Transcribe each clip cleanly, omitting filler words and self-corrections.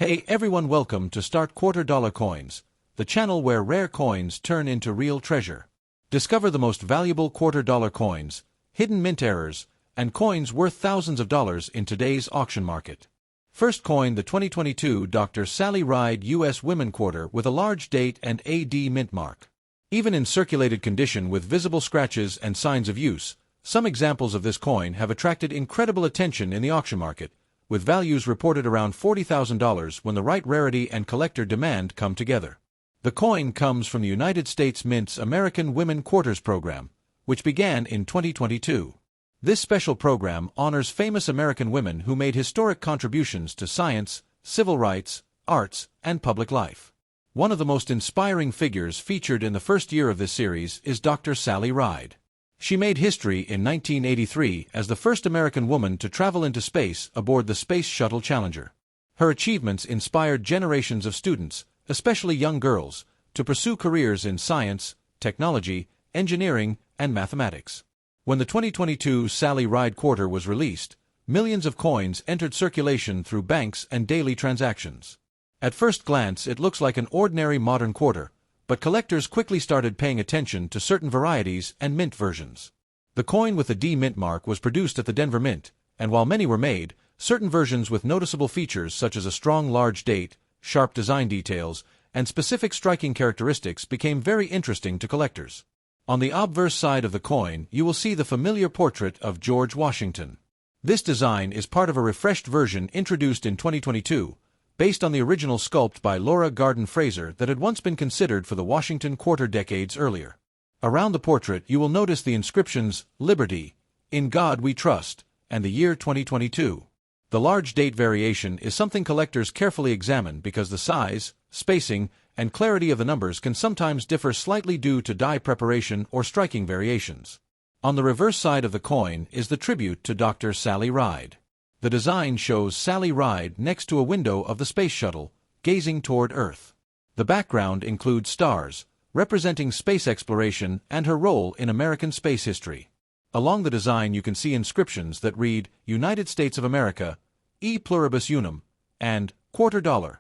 Hey everyone, welcome to Start $2 Coins, the channel where rare coins turn into real treasure. Discover the most valuable $2 coins, hidden mint errors, and coins worth thousands of dollars in today's auction market. First coin, the 2022 Dr. Sally Ride U.S. Women Quarter with a large date and AD mint mark. Even in circulated condition with visible scratches and signs of use, some examples of this coin have attracted incredible attention in the auction market, with values reported around $40,000 when the right rarity and collector demand come together. The coin comes from the United States Mint's American Women Quarters program, which began in 2022. This special program honors famous American women who made historic contributions to science, civil rights, arts, and public life. One of the most inspiring figures featured in the first year of this series is Dr. Sally Ride. She made history in 1983 as the first American woman to travel into space aboard the Space Shuttle Challenger. Her achievements inspired generations of students, especially young girls, to pursue careers in science, technology, engineering, and mathematics. When the 2022 Sally Ride Quarter was released, millions of coins entered circulation through banks and daily transactions. At first glance, it looks like an ordinary modern quarter, but collectors quickly started paying attention to certain varieties and mint versions. The coin with the D mint mark was produced at the Denver Mint, and while many were made, certain versions with noticeable features such as a strong large date, sharp design details, and specific striking characteristics became very interesting to collectors. On the obverse side of the coin, you will see the familiar portrait of George Washington. This design is part of a refreshed version introduced in 2022, based on the original sculpt by Laura Garden Fraser that had once been considered for the Washington Quarter decades earlier. Around the portrait you will notice the inscriptions, "Liberty," "In God We Trust," and the year 2022. The large date variation is something collectors carefully examine because the size, spacing, and clarity of the numbers can sometimes differ slightly due to die preparation or striking variations. On the reverse side of the coin is the tribute to Dr. Sally Ride. The design shows Sally Ride next to a window of the space shuttle, gazing toward Earth. The background includes stars, representing space exploration and her role in American space history. Along the design you can see inscriptions that read, "United States of America, E Pluribus Unum," and $2.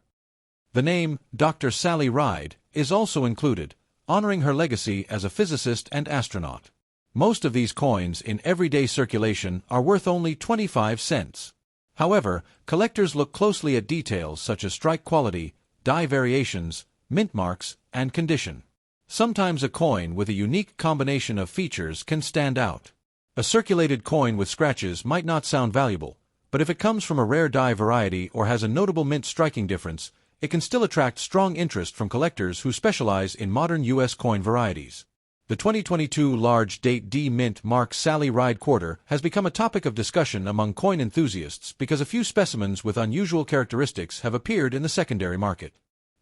The name, Dr. Sally Ride, is also included, honoring her legacy as a physicist and astronaut. Most of these coins in everyday circulation are worth only 25 cents. However, collectors look closely at details such as strike quality, die variations, mint marks, and condition. Sometimes a coin with a unique combination of features can stand out. A circulated coin with scratches might not sound valuable, but if it comes from a rare die variety or has a notable mint striking difference, it can still attract strong interest from collectors who specialize in modern U.S. coin varieties. The 2022 large date D mint mark Sally Ride Quarter has become a topic of discussion among coin enthusiasts because a few specimens with unusual characteristics have appeared in the secondary market.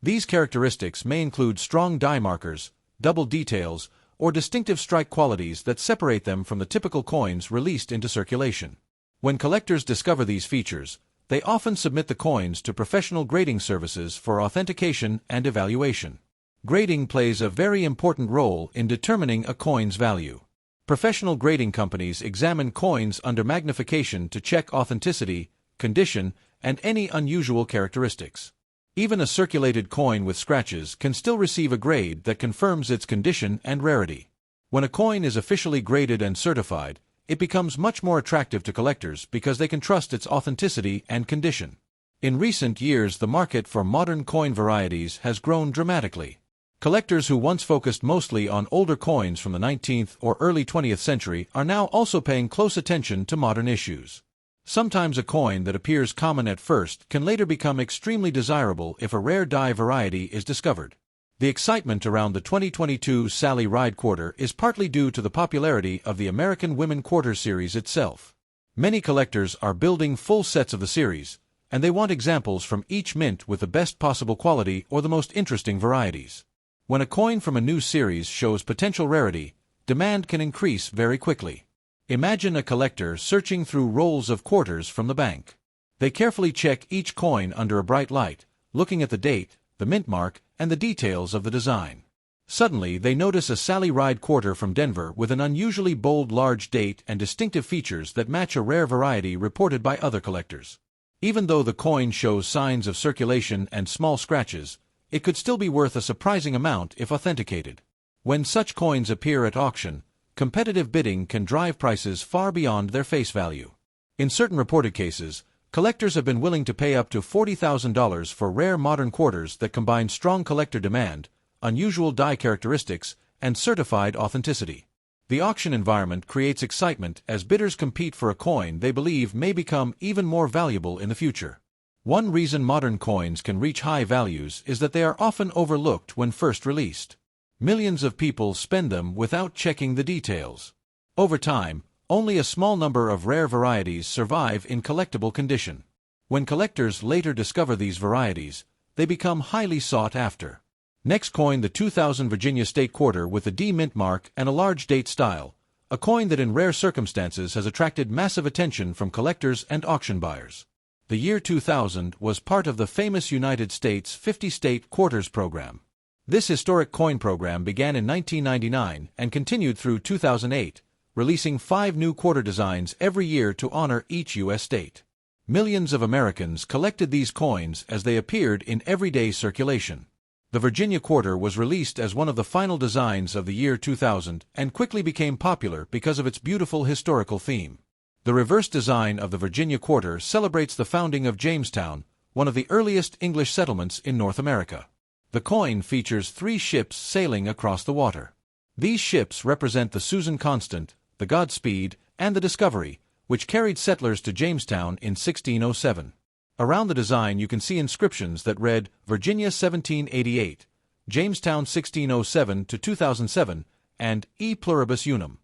These characteristics may include strong die markers, double details, or distinctive strike qualities that separate them from the typical coins released into circulation. When collectors discover these features, they often submit the coins to professional grading services for authentication and evaluation. Grading plays a very important role in determining a coin's value. Professional grading companies examine coins under magnification to check authenticity, condition, and any unusual characteristics. Even a circulated coin with scratches can still receive a grade that confirms its condition and rarity. When a coin is officially graded and certified, it becomes much more attractive to collectors because they can trust its authenticity and condition. In recent years, the market for modern coin varieties has grown dramatically. Collectors who once focused mostly on older coins from the 19th or early 20th century are now also paying close attention to modern issues. Sometimes a coin that appears common at first can later become extremely desirable if a rare die variety is discovered. The excitement around the 2022 Sally Ride Quarter is partly due to the popularity of the American Women Quarter series itself. Many collectors are building full sets of the series, and they want examples from each mint with the best possible quality or the most interesting varieties. When a coin from a new series shows potential rarity, demand can increase very quickly. Imagine a collector searching through rolls of quarters from the bank. They carefully check each coin under a bright light, looking at the date, the mint mark, and the details of the design. Suddenly, they notice a Sally Ride Quarter from Denver with an unusually bold large date and distinctive features that match a rare variety reported by other collectors. Even though the coin shows signs of circulation and small scratches, it could still be worth a surprising amount if authenticated. When such coins appear at auction, competitive bidding can drive prices far beyond their face value. In certain reported cases, collectors have been willing to pay up to $40,000 for rare modern quarters that combine strong collector demand, unusual die characteristics, and certified authenticity. The auction environment creates excitement as bidders compete for a coin they believe may become even more valuable in the future. One reason modern coins can reach high values is that they are often overlooked when first released. Millions of people spend them without checking the details. Over time, only a small number of rare varieties survive in collectible condition. When collectors later discover these varieties, they become highly sought after. Next coin, the 2000 Virginia State Quarter with a D mint mark and a large date style, a coin that in rare circumstances has attracted massive attention from collectors and auction buyers. The year 2000 was part of the famous United States 50-state quarters program. This historic coin program began in 1999 and continued through 2008, releasing 5 new quarter designs every year to honor each U.S. state. Millions of Americans collected these coins as they appeared in everyday circulation. The Virginia Quarter was released as one of the final designs of the year 2000 and quickly became popular because of its beautiful historical theme. The reverse design of the Virginia Quarter celebrates the founding of Jamestown, one of the earliest English settlements in North America. The coin features 3 ships sailing across the water. These ships represent the Susan Constant, the Godspeed, and the Discovery, which carried settlers to Jamestown in 1607. Around the design you can see inscriptions that read Virginia 1788, Jamestown 1607 to 2007, and E Pluribus Unum.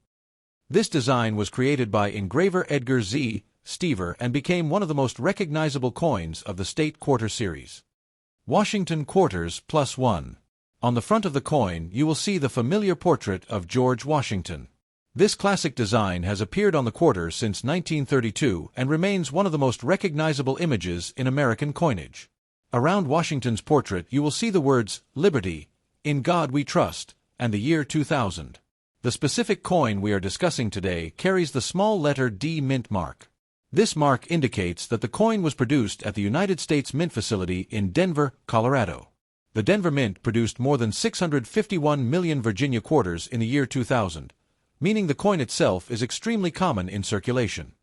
This design was created by engraver Edgar Z. Stever and became one of the most recognizable coins of the State Quarter series. Washington Quarters +1. On the front of the coin you will see the familiar portrait of George Washington. This classic design has appeared on the quarter since 1932 and remains one of the most recognizable images in American coinage. Around Washington's portrait you will see the words, Liberty, In God We Trust, and the year 2000. The specific coin we are discussing today carries the small letter D mint mark. This mark indicates that the coin was produced at the United States Mint facility in Denver, Colorado. The Denver Mint produced more than 651 million Virginia quarters in the year 2000. Meaning the coin itself is extremely common in circulation.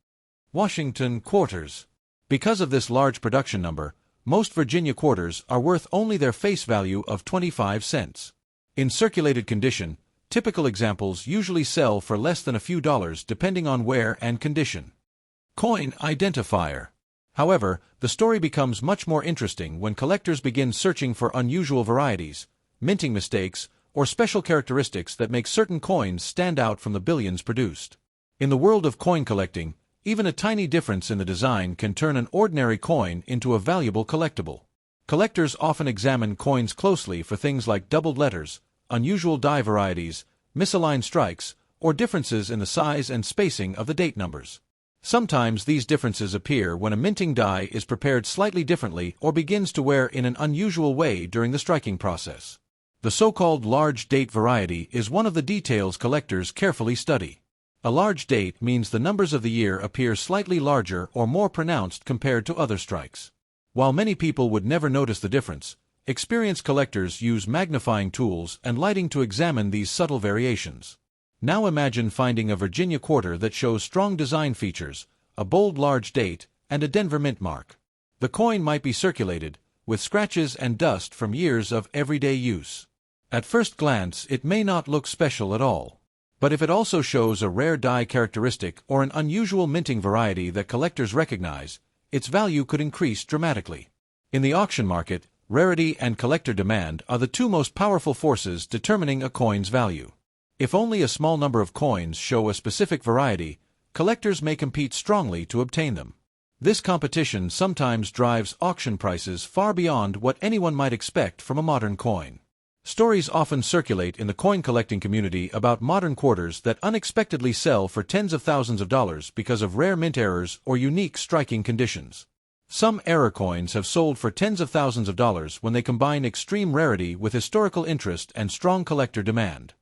Washington Quarters. Because of this large production number, most Virginia quarters are worth only their face value of 25 cents. In circulated condition, typical examples usually sell for less than a few dollars depending on wear and condition. Coin identifier. However, the story becomes much more interesting when collectors begin searching for unusual varieties, minting mistakes, or special characteristics that make certain coins stand out from the billions produced. In the world of coin collecting, even a tiny difference in the design can turn an ordinary coin into a valuable collectible. Collectors often examine coins closely for things like doubled letters, unusual die varieties, misaligned strikes, or differences in the size and spacing of the date numbers. Sometimes these differences appear when a minting die is prepared slightly differently or begins to wear in an unusual way during the striking process. The so-called large date variety is one of the details collectors carefully study. A large date means the numbers of the year appear slightly larger or more pronounced compared to other strikes. While many people would never notice the difference, experienced collectors use magnifying tools and lighting to examine these subtle variations. Now imagine finding a Virginia quarter that shows strong design features, a bold large date, and a Denver mint mark. The coin might be circulated, with scratches and dust from years of everyday use. At first glance, it may not look special at all. But if it also shows a rare die characteristic or an unusual minting variety that collectors recognize, its value could increase dramatically. In the auction market, rarity and collector demand are the 2 most powerful forces determining a coin's value. If only a small number of coins show a specific variety, collectors may compete strongly to obtain them. This competition sometimes drives auction prices far beyond what anyone might expect from a modern coin. Stories often circulate in the coin collecting community about modern quarters that unexpectedly sell for tens of thousands of dollars because of rare mint errors or unique striking conditions. Some error coins have sold for tens of thousands of dollars when they combine extreme rarity with historical interest and strong collector demand.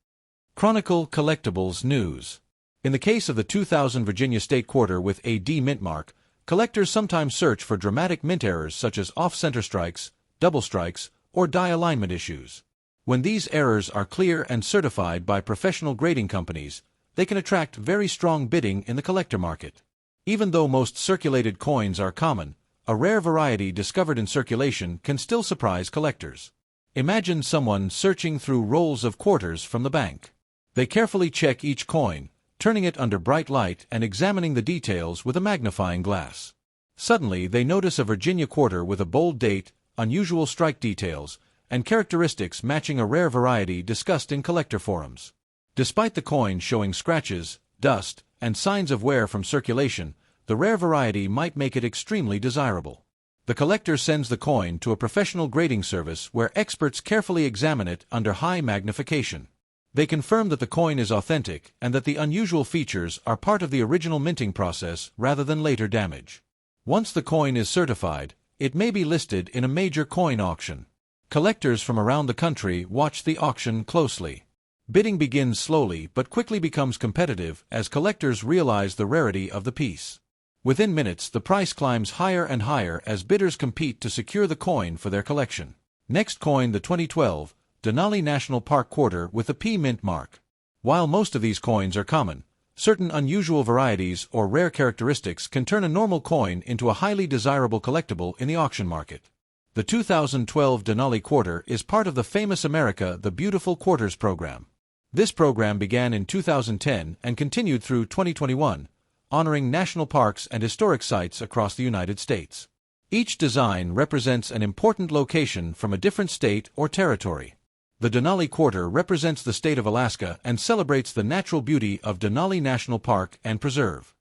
Chronicle Collectibles News. In the case of the 2000 Virginia State Quarter with a D mint mark, Collectors sometimes search for dramatic mint errors such as off-center strikes, double strikes, or die alignment issues. When these errors are clear and certified by professional grading companies, they can attract very strong bidding in the collector market. Even though most circulated coins are common, a rare variety discovered in circulation can still surprise collectors. Imagine someone searching through rolls of quarters from the bank. They carefully check each coin, turning it under bright light and examining the details with a magnifying glass. Suddenly, they notice a Virginia quarter with a bold date, unusual strike details, and characteristics matching a rare variety discussed in collector forums. Despite the coin showing scratches, dust, and signs of wear from circulation, the rare variety might make it extremely desirable. The collector sends the coin to a professional grading service where experts carefully examine it under high magnification. They confirm that the coin is authentic and that the unusual features are part of the original minting process rather than later damage. Once the coin is certified, it may be listed in a major coin auction. Collectors from around the country watch the auction closely. Bidding begins slowly but quickly becomes competitive as collectors realize the rarity of the piece. Within minutes, the price climbs higher and higher as bidders compete to secure the coin for their collection. Next coin, the 2012 Denali National Park Quarter with the P mint mark. While most of these coins are common, certain unusual varieties or rare characteristics can turn a normal coin into a highly desirable collectible in the auction market. The 2012 Denali Quarter is part of the famous America the Beautiful Quarters program. This program began in 2010 and continued through 2021, honoring national parks and historic sites across the United States. Each design represents an important location from a different state or territory. The Denali Quarter represents the state of Alaska and celebrates the natural beauty of Denali National Park and Preserve.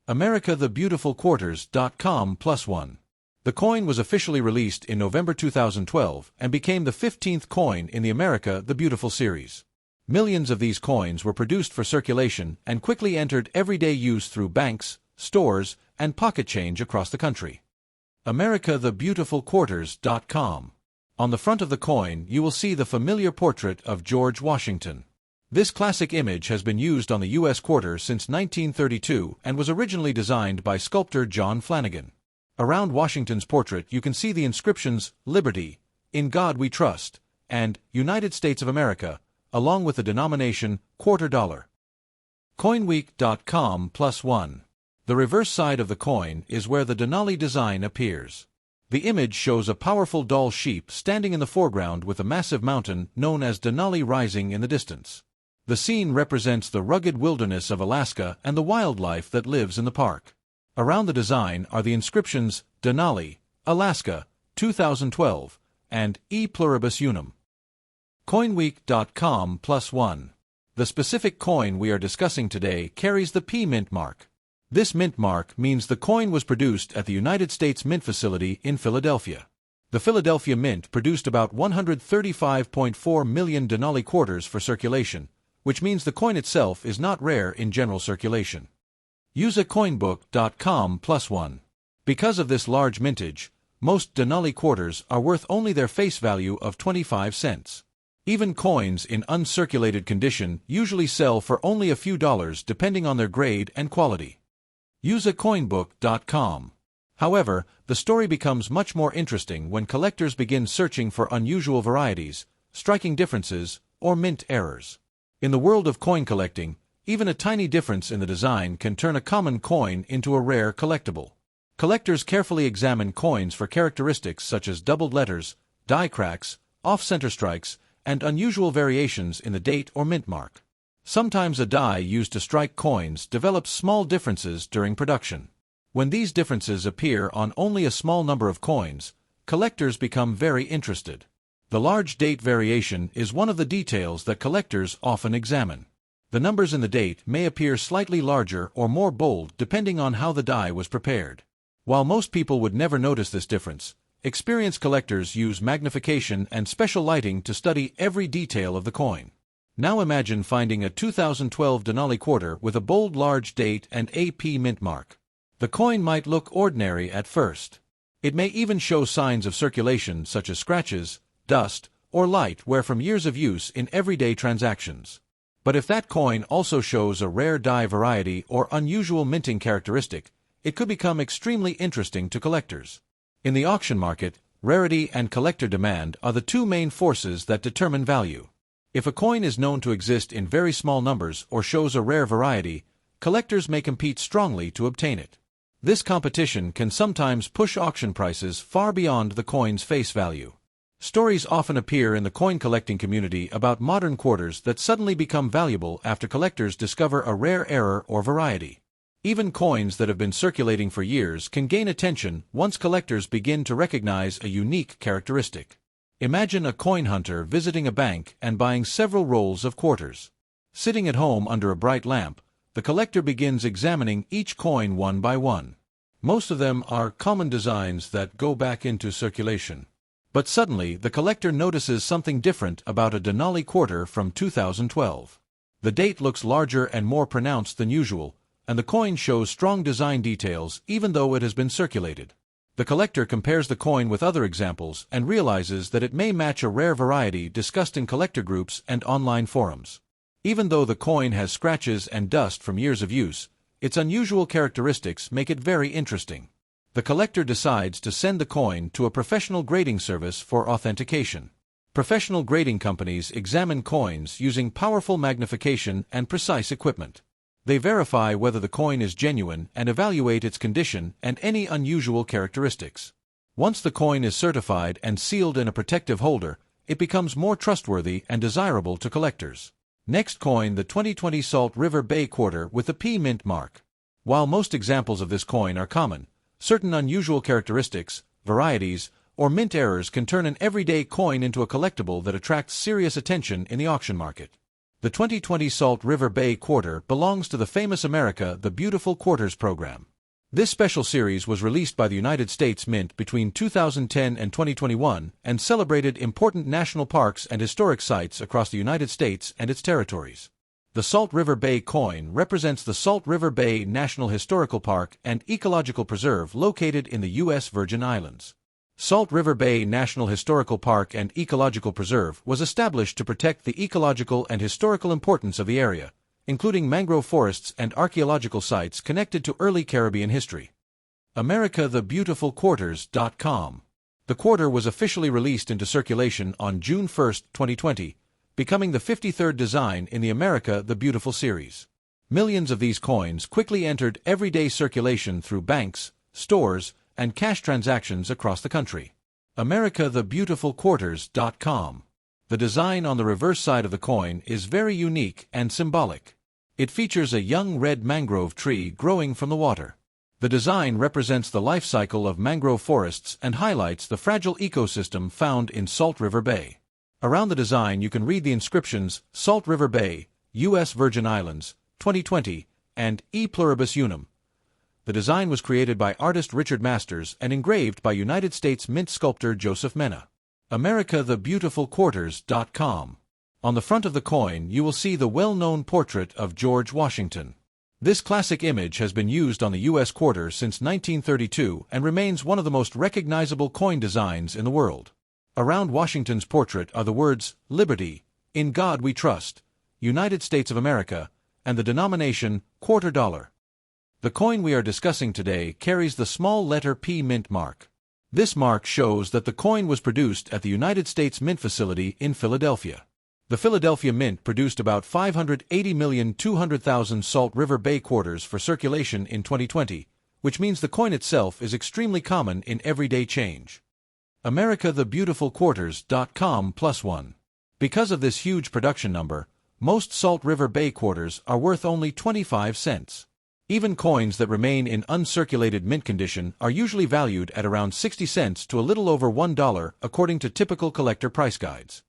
AmericaTheBeautifulQuarters.com+1. The coin was officially released in November 2012 and became the 15th coin in the America the Beautiful series. Millions of these coins were produced for circulation and quickly entered everyday use through banks, stores, and pocket change across the country. AmericaTheBeautifulQuarters.com. On the front of the coin, you will see the familiar portrait of George Washington. This classic image has been used on the U.S. quarter since 1932 and was originally designed by sculptor John Flanagan. Around Washington's portrait, you can see the inscriptions "Liberty," "In God We Trust," and "United States of America," along with the denomination quarter dollar. CoinWeek.com+1. The reverse side of the coin is where the Denali design appears. The image shows a powerful Dall sheep standing in the foreground with a massive mountain known as Denali rising in the distance. The scene represents the rugged wilderness of Alaska and the wildlife that lives in the park. Around the design are the inscriptions Denali, Alaska, 2012, and E Pluribus Unum. CoinWeek.com+1. The specific coin we are discussing today carries the P mint mark. This mint mark means the coin was produced at the United States Mint Facility in Philadelphia. The Philadelphia Mint produced about 135.4 million Denali quarters for circulation, which means the coin itself is not rare in general circulation. UseACoinBook.com+1. Because of this large mintage, most Denali quarters are worth only their face value of 25 cents. Even coins in uncirculated condition usually sell for only a few dollars depending on their grade and quality. UseACoinBook.com. However, the story becomes much more interesting when collectors begin searching for unusual varieties, striking differences, or mint errors. In the world of coin collecting, even a tiny difference in the design can turn a common coin into a rare collectible. Collectors carefully examine coins for characteristics such as doubled letters, die cracks, off-center strikes, and unusual variations in the date or mint mark. Sometimes a die used to strike coins develops small differences during production. When these differences appear on only a small number of coins, collectors become very interested. The large date variation is one of the details that collectors often examine. The numbers in the date may appear slightly larger or more bold depending on how the die was prepared. While most people would never notice this difference, experienced collectors use magnification and special lighting to study every detail of the coin. Now imagine finding a 2012 Denali quarter with a bold large date and AP mint mark. The coin might look ordinary at first. It may even show signs of circulation such as scratches, dust, or light wear from years of use in everyday transactions. But if that coin also shows a rare die variety or unusual minting characteristic, it could become extremely interesting to collectors. In the auction market, rarity and collector demand are the two main forces that determine value. If a coin is known to exist in very small numbers or shows a rare variety, collectors may compete strongly to obtain it. This competition can sometimes push auction prices far beyond the coin's face value. Stories often appear in the coin collecting community about modern quarters that suddenly become valuable after collectors discover a rare error or variety. Even coins that have been circulating for years can gain attention once collectors begin to recognize a unique characteristic. Imagine a coin hunter visiting a bank and buying several rolls of quarters. Sitting at home under a bright lamp, the collector begins examining each coin one by one. Most of them are common designs that go back into circulation. But suddenly, the collector notices something different about a Denali quarter from 2012. The date looks larger and more pronounced than usual, and the coin shows strong design details even though it has been circulated. The collector compares the coin with other examples and realizes that it may match a rare variety discussed in collector groups and online forums. Even though the coin has scratches and dust from years of use, its unusual characteristics make it very interesting. The collector decides to send the coin to a professional grading service for authentication. Professional grading companies examine coins using powerful magnification and precise equipment. They verify whether the coin is genuine and evaluate its condition and any unusual characteristics. Once the coin is certified and sealed in a protective holder, it becomes more trustworthy and desirable to collectors. Next coin, the 2020 Salt River Bay quarter with the P mint mark. While most examples of this coin are common, certain unusual characteristics, varieties, or mint errors can turn an everyday coin into a collectible that attracts serious attention in the auction market. The 2020 Salt River Bay quarter belongs to the famous America the Beautiful Quarters program. This special series was released by the United States Mint between 2010 and 2021 and celebrated important national parks and historic sites across the United States and its territories. The Salt River Bay coin represents the Salt River Bay National Historical Park and Ecological Preserve located in the U.S. Virgin Islands. Salt River Bay National Historical Park and Ecological Preserve was established to protect the ecological and historical importance of the area, including mangrove forests and archaeological sites connected to early Caribbean history. AmericaTheBeautifulQuarters.com. The quarter was officially released into circulation on June 1, 2020, becoming the 53rd design in the America the Beautiful series. Millions of these coins quickly entered everyday circulation through banks, stores, and cash transactions across the country. AmericaTheBeautifulQuarters.com. The design on the reverse side of the coin is very unique and symbolic. It features a young red mangrove tree growing from the water. The design represents the life cycle of mangrove forests and highlights the fragile ecosystem found in Salt River Bay. Around the design you can read the inscriptions Salt River Bay, U.S. Virgin Islands, 2020, and E Pluribus Unum. The design was created by artist Richard Masters and engraved by United States Mint sculptor Joseph Mena. AmericaTheBeautifulQuarters.com. On the front of the coin you will see the well-known portrait of George Washington. This classic image has been used on the U.S. quarter since 1932 and remains one of the most recognizable coin designs in the world. Around Washington's portrait are the words, "Liberty, in God we trust, United States of America," and the denomination, quarter dollar. The coin we are discussing today carries the small letter P mint mark. This mark shows that the coin was produced at the United States Mint facility in Philadelphia. The Philadelphia Mint produced about 580,200,000 Salt River Bay quarters for circulation in 2020, which means the coin itself is extremely common in everyday change. AmericaTheBeautifulQuarters.com +1. Because of this huge production number, most Salt River Bay quarters are worth only 25 cents. Even coins that remain in uncirculated mint condition are usually valued at around 60 cents to a little over $1 according to typical collector price guides.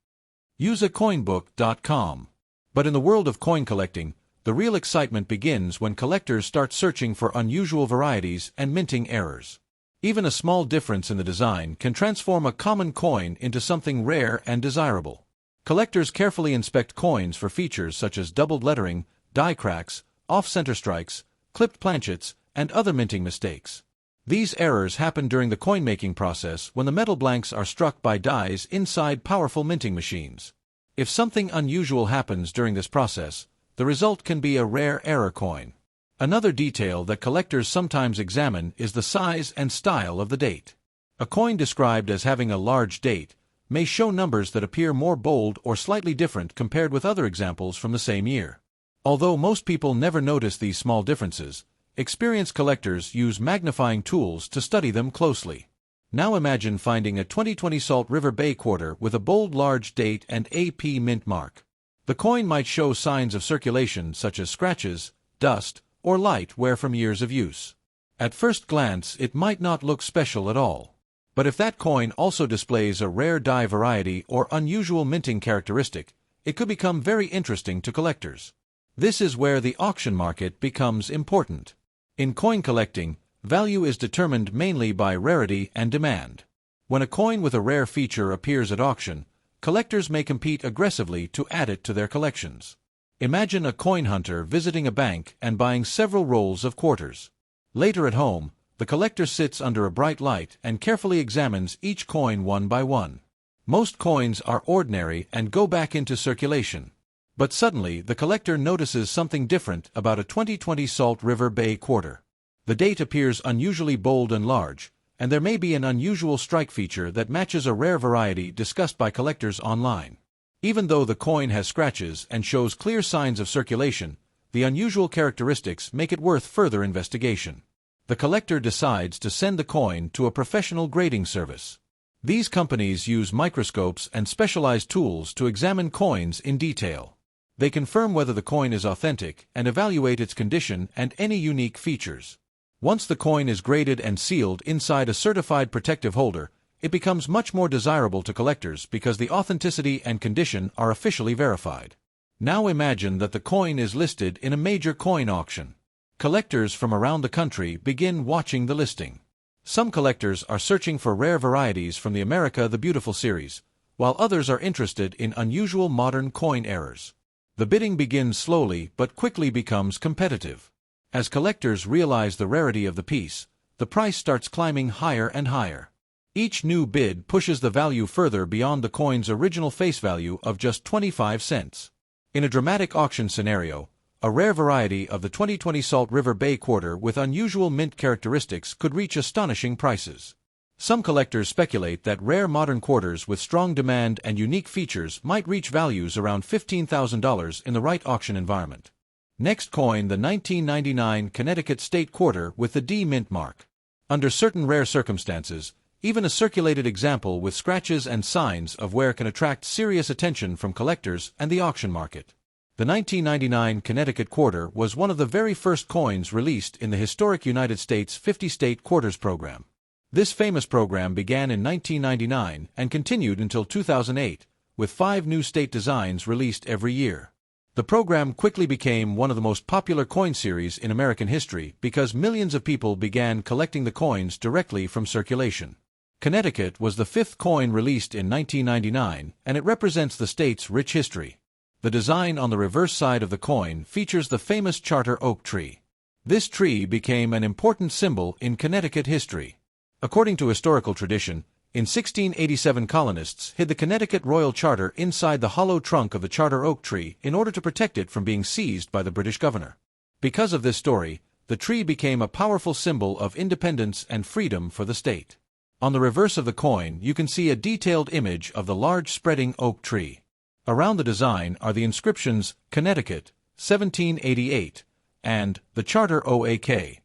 UseACoinBook.com. But in the world of coin collecting, the real excitement begins when collectors start searching for unusual varieties and minting errors. Even a small difference in the design can transform a common coin into something rare and desirable. Collectors carefully inspect coins for features such as doubled lettering, die cracks, off-center strikes, clipped planchets, and other minting mistakes. These errors happen during the coin-making process when the metal blanks are struck by dies inside powerful minting machines. If something unusual happens during this process, the result can be a rare error coin. Another detail that collectors sometimes examine is the size and style of the date. A coin described as having a large date may show numbers that appear more bold or slightly different compared with other examples from the same year. Although most people never notice these small differences, experienced collectors use magnifying tools to study them closely. Now imagine finding a 2020 Salt River Bay quarter with a bold large date and AP mint mark. The coin might show signs of circulation such as scratches, dust, or light wear from years of use. At first glance, it might not look special at all. But if that coin also displays a rare die variety or unusual minting characteristic, it could become very interesting to collectors. This is where the auction market becomes important. In coin collecting, value is determined mainly by rarity and demand. When a coin with a rare feature appears at auction, collectors may compete aggressively to add it to their collections. Imagine a coin hunter visiting a bank and buying several rolls of quarters. Later at home, the collector sits under a bright light and carefully examines each coin one by one. Most coins are ordinary and go back into circulation. But suddenly, the collector notices something different about a 2020 Salt River Bay quarter. The date appears unusually bold and large, and there may be an unusual strike feature that matches a rare variety discussed by collectors online. Even though the coin has scratches and shows clear signs of circulation, the unusual characteristics make it worth further investigation. The collector decides to send the coin to a professional grading service. These companies use microscopes and specialized tools to examine coins in detail. They confirm whether the coin is authentic and evaluate its condition and any unique features. Once the coin is graded and sealed inside a certified protective holder, it becomes much more desirable to collectors because the authenticity and condition are officially verified. Now imagine that the coin is listed in a major coin auction. Collectors from around the country begin watching the listing. Some collectors are searching for rare varieties from the America the Beautiful series, while others are interested in unusual modern coin errors. The bidding begins slowly but quickly becomes competitive. As collectors realize the rarity of the piece, the price starts climbing higher and higher. Each new bid pushes the value further beyond the coin's original face value of just 25 cents. In a dramatic auction scenario, a rare variety of the 2020 Salt River Bay quarter with unusual mint characteristics could reach astonishing prices. Some collectors speculate that rare modern quarters with strong demand and unique features might reach values around $15,000 in the right auction environment. Next coin, the 1999 Connecticut State quarter with the D mint mark. Under certain rare circumstances, even a circulated example with scratches and signs of wear can attract serious attention from collectors and the auction market. The 1999 Connecticut quarter was one of the very first coins released in the historic United States 50-state quarters program. This famous program began in 1999 and continued until 2008, with 5 new state designs released every year. The program quickly became one of the most popular coin series in American history because millions of people began collecting the coins directly from circulation. Connecticut was the 5th coin released in 1999, and it represents the state's rich history. The design on the reverse side of the coin features the famous charter oak tree. This tree became an important symbol in Connecticut history. According to historical tradition, in 1687 colonists hid the Connecticut royal charter inside the hollow trunk of the charter oak tree in order to protect it from being seized by the British governor. Because of this story, the tree became a powerful symbol of independence and freedom for the state. On the reverse of the coin, you can see a detailed image of the large spreading oak tree. Around the design are the inscriptions Connecticut, 1788, and the Charter OAK.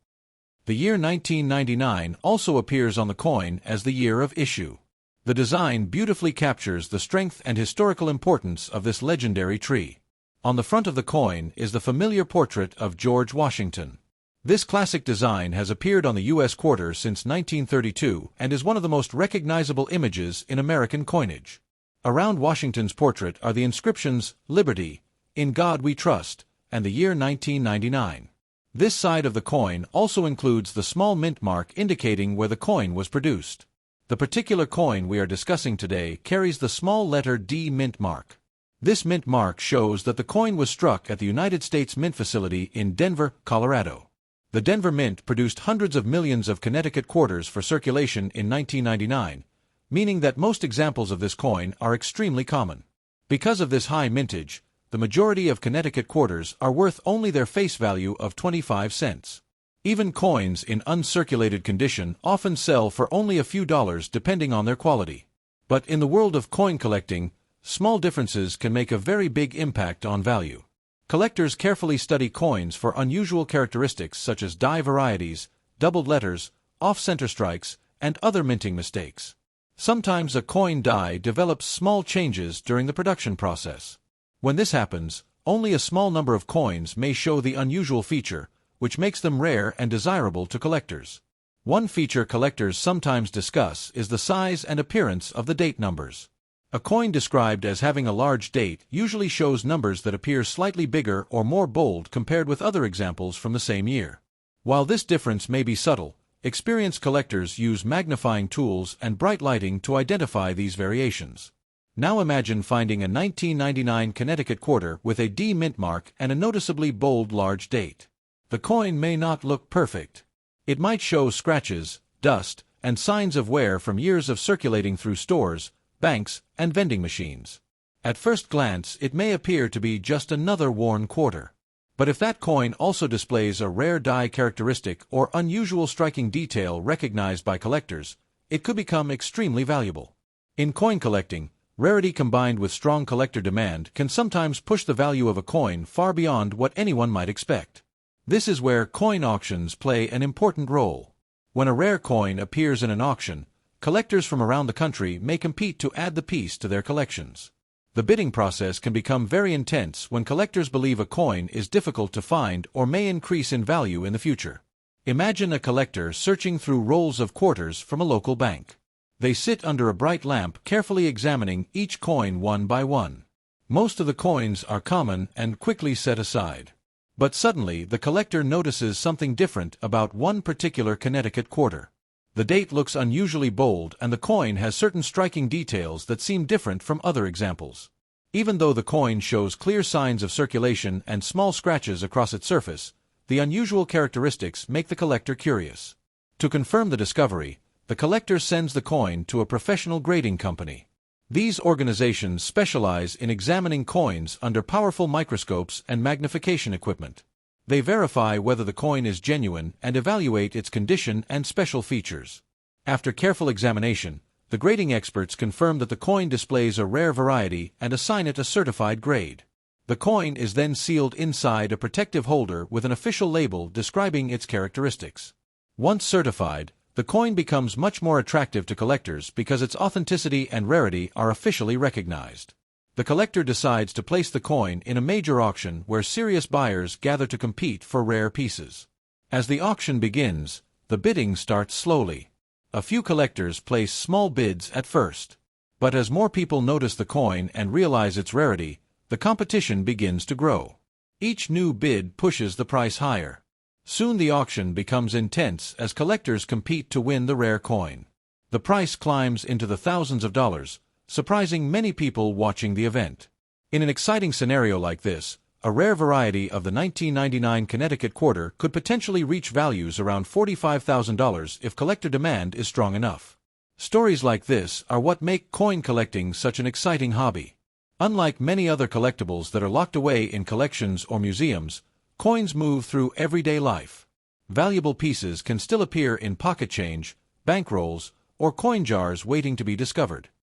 The year 1999 also appears on the coin as the year of issue. The design beautifully captures the strength and historical importance of this legendary tree. On the front of the coin is the familiar portrait of George Washington. This classic design has appeared on the U.S. quarter since 1932 and is one of the most recognizable images in American coinage. Around Washington's portrait are the inscriptions Liberty, In God We Trust, and the year 1999. This side of the coin also includes the small mint mark indicating where the coin was produced. The particular coin we are discussing today carries the small letter D mint mark. This mint mark shows that the coin was struck at the United States Mint facility in Denver, Colorado. The Denver Mint produced hundreds of millions of Connecticut quarters for circulation in 1999, meaning that most examples of this coin are extremely common. Because of this high mintage, the majority of Connecticut quarters are worth only their face value of 25 cents. Even coins in uncirculated condition often sell for only a few dollars depending on their quality. But in the world of coin collecting, small differences can make a very big impact on value. Collectors carefully study coins for unusual characteristics such as die varieties, doubled letters, off-center strikes, and other minting mistakes. Sometimes a coin die develops small changes during the production process. When this happens, only a small number of coins may show the unusual feature, which makes them rare and desirable to collectors. One feature collectors sometimes discuss is the size and appearance of the date numbers. A coin described as having a large date usually shows numbers that appear slightly bigger or more bold compared with other examples from the same year. While this difference may be subtle, experienced collectors use magnifying tools and bright lighting to identify these variations. Now imagine finding a 1999 Connecticut quarter with a D mint mark and a noticeably bold large date. The coin may not look perfect. It might show scratches, dust, and signs of wear from years of circulating through stores, banks, and vending machines. At first glance, it may appear to be just another worn quarter. But if that coin also displays a rare die characteristic or unusual striking detail recognized by collectors, it could become extremely valuable. In coin collecting, rarity combined with strong collector demand can sometimes push the value of a coin far beyond what anyone might expect. This is where coin auctions play an important role. When a rare coin appears in an auction, collectors from around the country may compete to add the piece to their collections. The bidding process can become very intense when collectors believe a coin is difficult to find or may increase in value in the future. Imagine a collector searching through rolls of quarters from a local bank. They sit under a bright lamp carefully examining each coin one by one. Most of the coins are common and quickly set aside. But suddenly the collector notices something different about one particular Connecticut quarter. The date looks unusually bold and the coin has certain striking details that seem different from other examples. Even though the coin shows clear signs of circulation and small scratches across its surface, the unusual characteristics make the collector curious. To confirm the discovery, the collector sends the coin to a professional grading company. These organizations specialize in examining coins under powerful microscopes and magnification equipment. They verify whether the coin is genuine and evaluate its condition and special features. After careful examination, the grading experts confirm that the coin displays a rare variety and assign it a certified grade. The coin is then sealed inside a protective holder with an official label describing its characteristics. Once certified, the coin becomes much more attractive to collectors because its authenticity and rarity are officially recognized. The collector decides to place the coin in a major auction where serious buyers gather to compete for rare pieces. As the auction begins, the bidding starts slowly. A few collectors place small bids at first. But as more people notice the coin and realize its rarity, the competition begins to grow. Each new bid pushes the price higher. Soon the auction becomes intense as collectors compete to win the rare coin. The price climbs into the thousands of dollars, surprising many people watching the event. In an exciting scenario like this, a rare variety of the 1999 Connecticut quarter could potentially reach values around $45,000 if collector demand is strong enough. Stories like this are what make coin collecting such an exciting hobby. Unlike many other collectibles that are locked away in collections or museums, coins move through everyday life. Valuable pieces can still appear in pocket change, bank rolls, or coin jars waiting to be discovered.